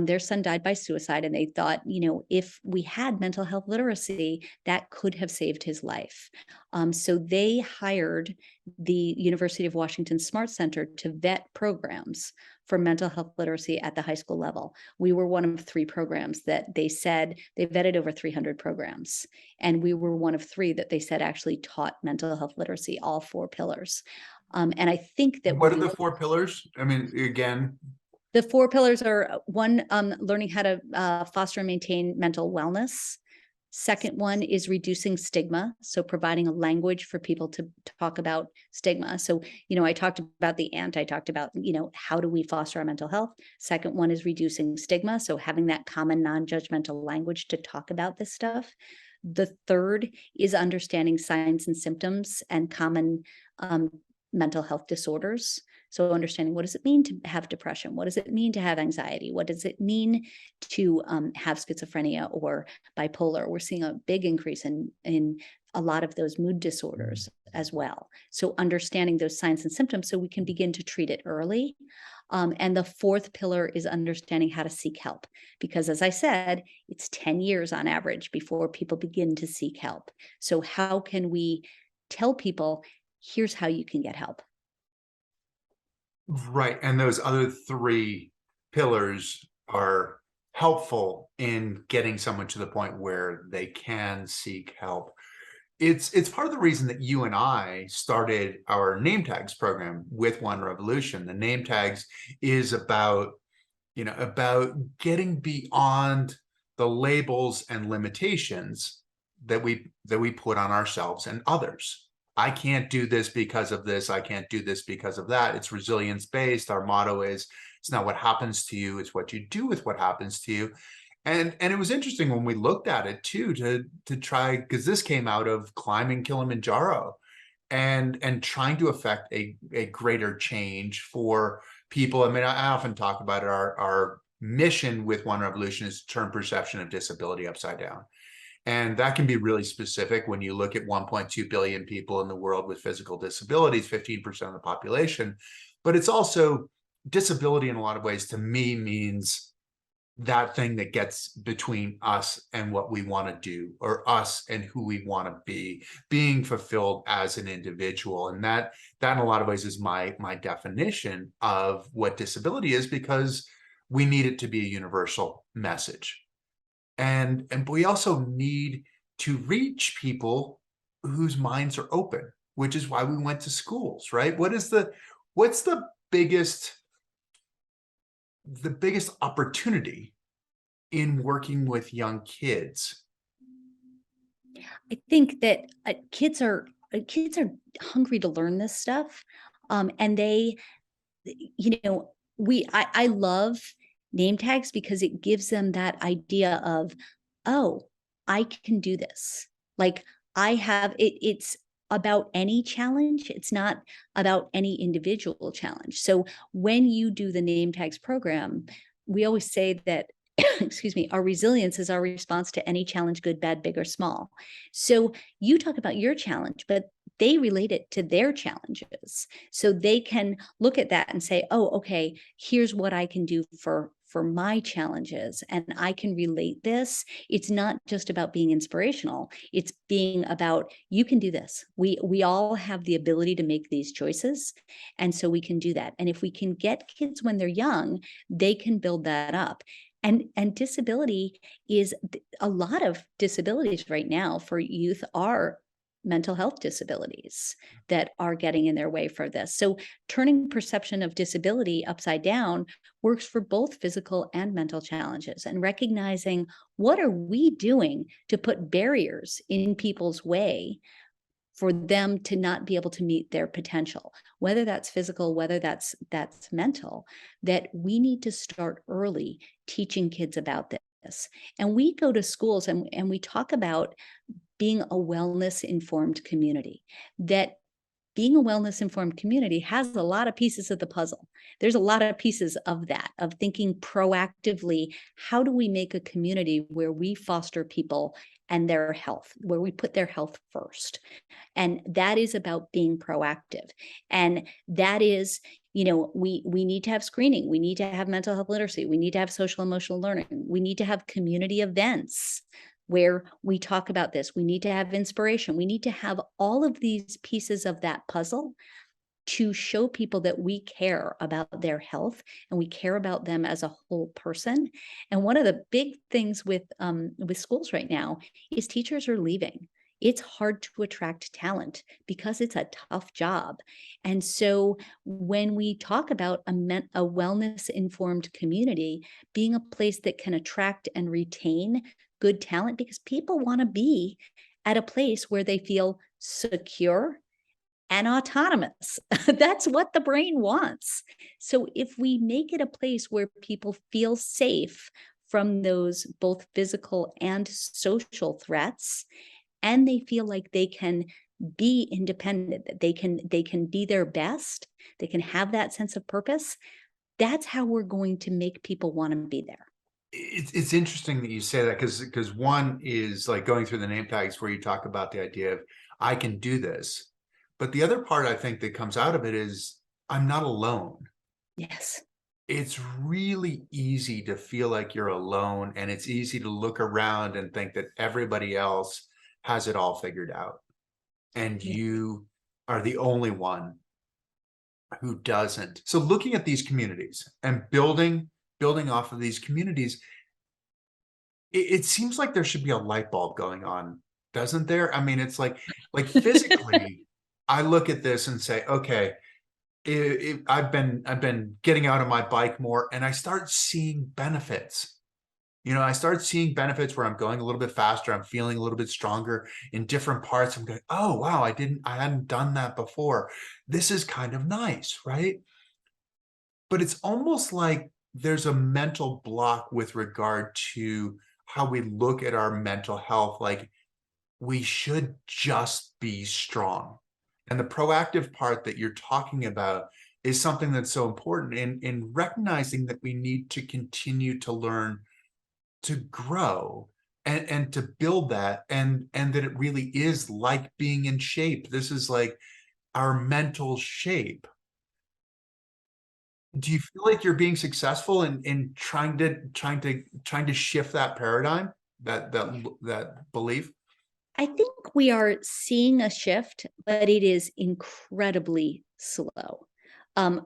their son died by suicide, and they thought, if we had mental health literacy, that could have saved his life. So they hired the University of Washington Smart Center to vet programs for mental health literacy at the high school level. We were one of 3 programs that they said they vetted over 300 programs. And we were one of 3 that they said actually taught mental health literacy, all 4 pillars. And I think that what are the 4 pillars? I mean, again, the 4 pillars are: 1, learning how to foster and maintain mental wellness. Second one is reducing stigma, so providing a language for people to talk about stigma. So, I talked about the I talked about, how do we foster our mental health? Second one is reducing stigma, so having that common non-judgmental language to talk about this stuff. The third is understanding signs and symptoms and common mental health disorders. So understanding, what does it mean to have depression? What does it mean to have anxiety? What does it mean to have schizophrenia or bipolar? We're seeing a big increase in a lot of those mood disorders as well. So understanding those signs and symptoms so we can begin to treat it early. And the 4th pillar is understanding how to seek help. Because as I said, it's 10 years on average before people begin to seek help. So how can we tell people, here's how you can get help? Right. And those other 3 pillars are helpful in getting someone to the point where they can seek help. It's part of the reason that you and I started our name tags program with One Revolution. The name tags is about getting beyond the labels and limitations that we put on ourselves and others. I can't do this because of this. I can't do this because of that. It's resilience based. Our motto is, it's not what happens to you, it's what you do with what happens to you. And it was interesting when we looked at it too, to try, because this came out of climbing Kilimanjaro and trying to affect a greater change for people. I mean, I often talk about it, our mission with One Revolution is to turn perception of disability upside down. And that can be really specific when you look at 1.2 billion people in the world with physical disabilities, 15% of the population. But it's also, disability in a lot of ways to me means that thing that gets between us and what we want to do, or us and who we want to be, being fulfilled as an individual. And that in a lot of ways is my definition of what disability is, because we need it to be a universal message. And we also need to reach people whose minds are open, which is why we went to schools, right? What's the biggest opportunity in working with young kids? I think that kids are hungry to learn this stuff, and they, I love name tags because it gives them that idea of, oh, I can do this. Like, I have it. It's about any challenge. It's not about any individual challenge. So when you do the name tags program, we always say that excuse me, our resilience is our response to any challenge, good, bad, big, or small. So you talk about your challenge, but they relate it to their challenges. So they can look at that and say, oh, okay, here's what I can do for my challenges, and I can relate this. It's not just about being inspirational. It's being about, you can do this. We all have the ability to make these choices. And so we can do that. And if we can get kids when they're young, they can build that up. And disability is, a lot of disabilities right now for youth are mental health disabilities that are getting in their way for this. So turning perception of disability upside down works for both physical and mental challenges, and recognizing, what are we doing to put barriers in people's way for them to not be able to meet their potential, whether that's physical, whether that's mental, that we need to start early teaching kids about this. And we go to schools and we talk about being a wellness informed community, that being a wellness informed community has a lot of pieces of the puzzle. There's a lot of pieces of that, of thinking proactively, how do we make a community where we foster people and their health, where we put their health first? And that is about being proactive. And that is, we need to have screening. We need to have mental health literacy. We need to have social emotional learning. We need to have community events where we talk about this. We need to have inspiration. We need to have all of these pieces of that puzzle to show people that we care about their health and we care about them as a whole person. And one of the big things with schools right now is teachers are leaving. It's hard to attract talent because it's a tough job. And so when we talk about a wellness informed community being a place that can attract and retain good talent, because people want to be at a place where they feel secure and autonomous. That's what the brain wants. So if we make it a place where people feel safe from those both physical and social threats, and they feel like they can be independent, that they can be their best, they can have that sense of purpose, that's how we're going to make people want to be there. It's interesting that you say that, because one is like going through the name tags where you talk about the idea of, I can do this. But the other part I think that comes out of it is, I'm not alone. Yes. It's really easy to feel like you're alone, and it's easy to look around and think that everybody else has it all figured out. And you are the only one who doesn't. So looking at these communities and building off of these communities, it seems like there should be a light bulb going on, doesn't there? I mean, it's like physically, I look at this and say, okay, I've been getting out on my bike more, and I start seeing benefits. I started seeing benefits where I'm going a little bit faster. I'm feeling a little bit stronger in different parts. I'm going, oh, wow, I hadn't done that before. This is kind of nice, right? But it's almost like there's a mental block with regard to how we look at our mental health. Like we should just be strong. And the proactive part that you're talking about is something that's so important in recognizing that we need to continue to learn to grow and to build that and that it really is like being in shape. This is like our mental shape. Do you feel like you're being successful in trying to shift that paradigm, that belief? I think we are seeing a shift, but it is incredibly slow.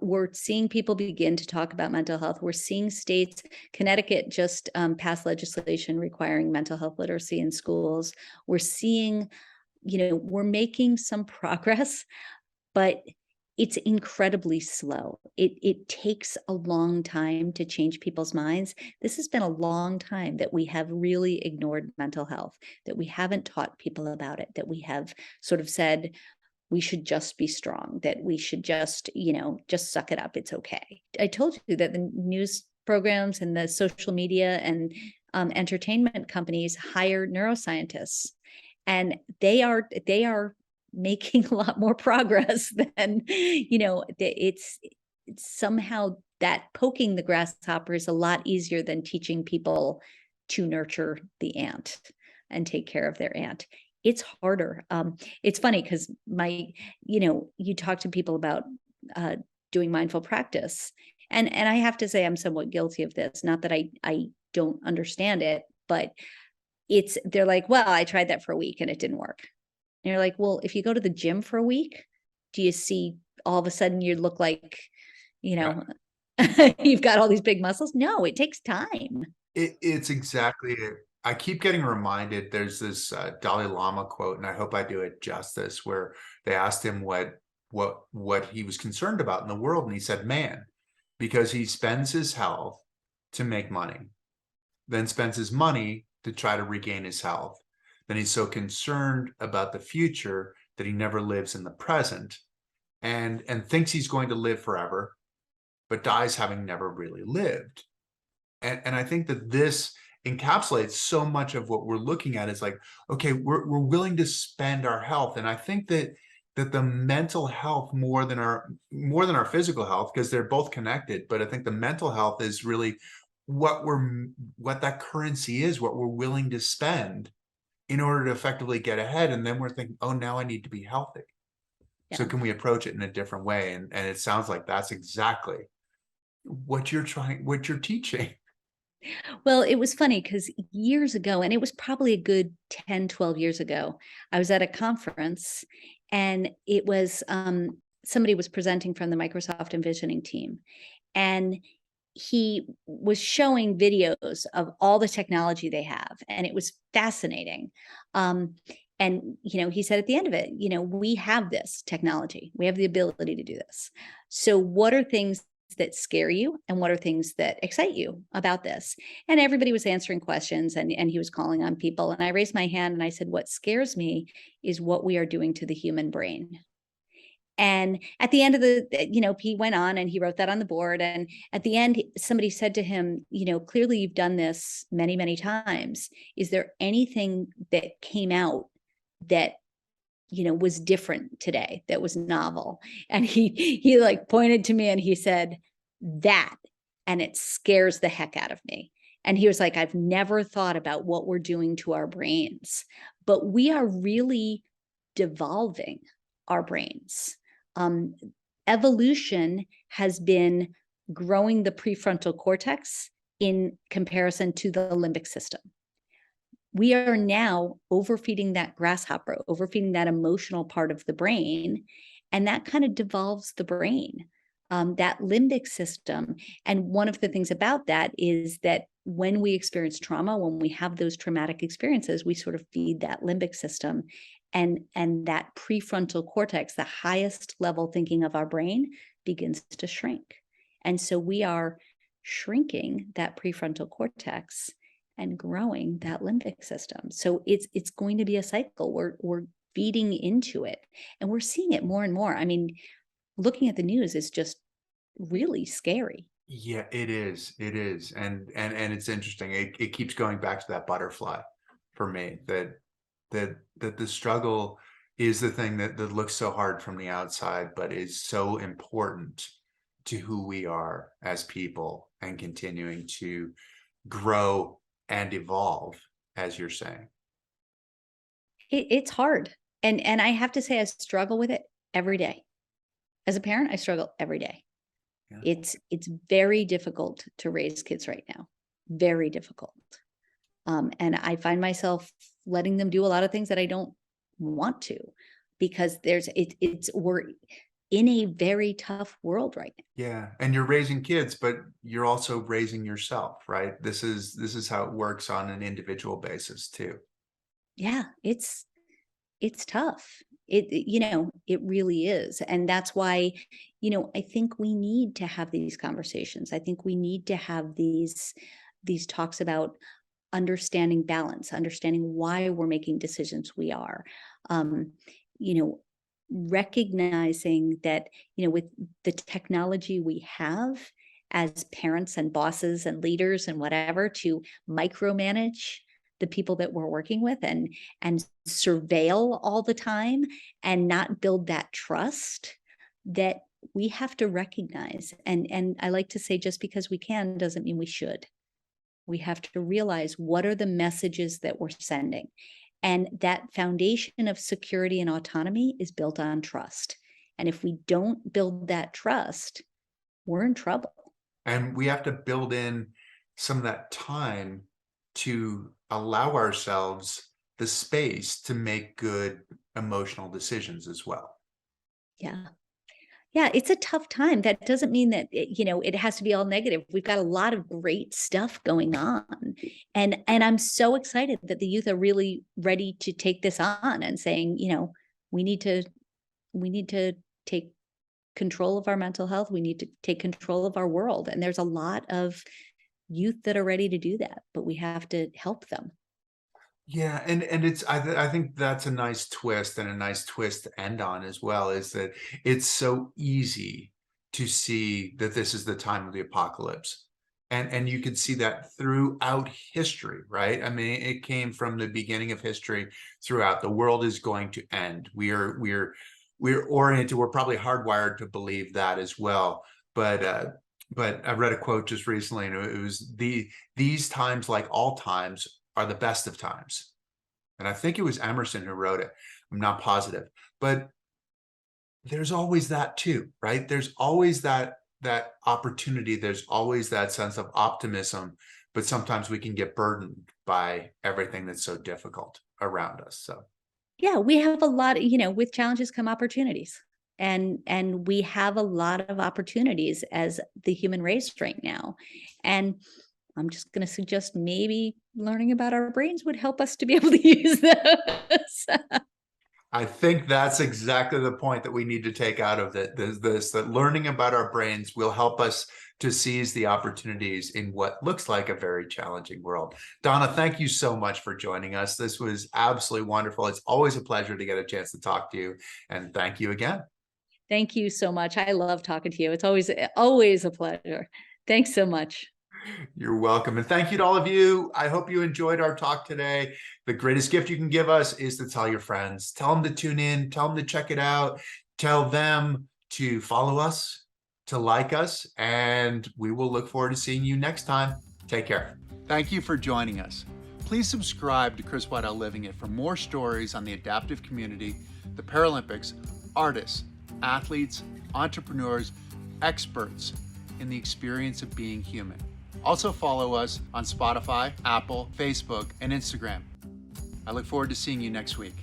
We're seeing people begin to talk about mental health. We're seeing states, Connecticut just passed legislation requiring mental health literacy in schools. We're seeing, we're making some progress, but it's incredibly slow. It takes a long time to change people's minds. This has been a long time that we have really ignored mental health, that we haven't taught people about it, that we have sort of said, we should just be strong, that we should just, just suck it up. It's okay. I told you that the news programs and the social media and entertainment companies hire neuroscientists, and they are making a lot more progress than, it's somehow that poking the grasshopper is a lot easier than teaching people to nurture the ant and take care of their ant. It's harder. It's funny because you talk to people about doing mindful practice, and I have to say I'm somewhat guilty of this. Not that I don't understand it, but they're like, well, I tried that for a week and it didn't work. And you're like, well, if you go to the gym for a week, do you see all of a sudden you look like, Yeah. you've got all these big muscles? No, it takes time. It's exactly it. I keep getting reminded, there's this Dalai Lama quote, and I hope I do it justice, where they asked him what he was concerned about in the world, and he said, man, because he spends his health to make money, then spends his money to try to regain his health. Then he's so concerned about the future that he never lives in the present and thinks he's going to live forever, but dies having never really lived. And I think that this encapsulates so much of what we're looking at is like, okay, we're willing to spend our health. And I think that the mental health more than our physical health, because they're both connected, but I think the mental health is really what that currency is, what we're willing to spend in order to effectively get ahead. And then we're thinking, oh, now I need to be healthy. So Yeah. can we approach it in a different way? And it sounds like that's exactly what you're teaching. Well, it was funny because years ago, and it was probably a good 10, 12 years ago, I was at a conference and it was somebody was presenting from the Microsoft Envisioning team. And he was showing videos of all the technology they have, and it was fascinating. And he said at the end of it, we have this technology, we have the ability to do this. So what are things that scare you and what are things that excite you about this? And everybody was answering questions, and he was calling on people, and I raised my hand and I said, what scares me is what we are doing to the human brain. And at the end of he went on and he wrote that on the board. And at the end, somebody said to him, clearly you've done this many, many times. Is there anything that came out that, was different today, that was novel? And he like pointed to me and he said, that, and it scares the heck out of me. And he was like, I've never thought about what we're doing to our brains, but we are really devolving our brains. Evolution has been growing the prefrontal cortex in comparison to the limbic system. We are now overfeeding that grasshopper, overfeeding that emotional part of the brain, and that kind of devolves the brain, that limbic system. And one of the things about that is that when we experience trauma, when we have those traumatic experiences, we sort of feed that limbic system. And that prefrontal cortex, the highest level thinking of our brain, begins to shrink. And so we are shrinking that prefrontal cortex. and growing that limbic system. So it's going to be a cycle. We're feeding into it, and we're seeing it more and more. I mean, looking at the news is just really scary. Yeah, it is. It is. And it's interesting. It keeps going back to that butterfly for me, that the struggle is the thing that looks so hard from the outside, but is so important to who we are as people and continuing to grow and evolve, as you're saying. It's hard. And I have to say, I struggle with it every day. As a parent, I struggle every day. Yeah. It's very difficult to raise kids right now. Very difficult. And I find myself letting them do a lot of things that I don't want to, because we're in a very tough world right now. Yeah. And you're raising kids, but you're also raising yourself, right? This is how it works on an individual basis too. Yeah, it's tough. It really is. And that's why, I think we need to have these conversations. I think we need to have these talks about understanding balance, understanding why we're making decisions we are. Recognizing that, with the technology we have as parents and bosses and leaders and whatever, to micromanage the people that we're working with and surveil all the time and not build that trust, that we have to recognize. And I like to say, just because we can doesn't mean we should. We have to realize, what are the messages that we're sending? And that foundation of security and autonomy is built on trust. And if we don't build that trust, we're in trouble. And we have to build in some of that time to allow ourselves the space to make good emotional decisions as well. Yeah. Yeah, it's a tough time. That doesn't mean that it has to be all negative. We've got a lot of great stuff going on. And I'm so excited that the youth are really ready to take this on and saying, we need to take control of our mental health. We need to take control of our world. And there's a lot of youth that are ready to do that, but we have to help them. Yeah, and I think that's a nice twist, and a nice twist to end on as well, is that it's so easy to see that this is the time of the apocalypse. And you could see that throughout history, right? I mean, it came from the beginning of history throughout. The world is going to end. We're oriented, we're probably hardwired to believe that as well. But I read a quote just recently, and it was, these times, like all times, are the best of times. And I think it was Emerson who wrote it. I'm not positive, but there's always that too, right? There's always that opportunity. There's always that sense of optimism, but sometimes we can get burdened by everything that's so difficult around us. So yeah, we have a lot of, with challenges come opportunities. And we have a lot of opportunities as the human race right now. And I'm just going to suggest maybe learning about our brains would help us to be able to use those. I think that's exactly the point that we need to take out of it. That learning about our brains will help us to seize the opportunities in what looks like a very challenging world. Donna, thank you so much for joining us. This was absolutely wonderful. It's always a pleasure to get a chance to talk to you. And thank you again. Thank you so much. I love talking to you. It's always a pleasure. Thanks so much. You're welcome. And thank you to all of you. I hope you enjoyed our talk today. The greatest gift you can give us is to tell your friends. Tell them to tune in. Tell them to check it out. Tell them to follow us, to like us, and we will look forward to seeing you next time. Take care. Thank you for joining us. Please subscribe to Chris Waddell Living It for more stories on the adaptive community, the Paralympics, artists, athletes, entrepreneurs, experts in the experience of being human. Also follow us on Spotify, Apple, Facebook, and Instagram. I look forward to seeing you next week.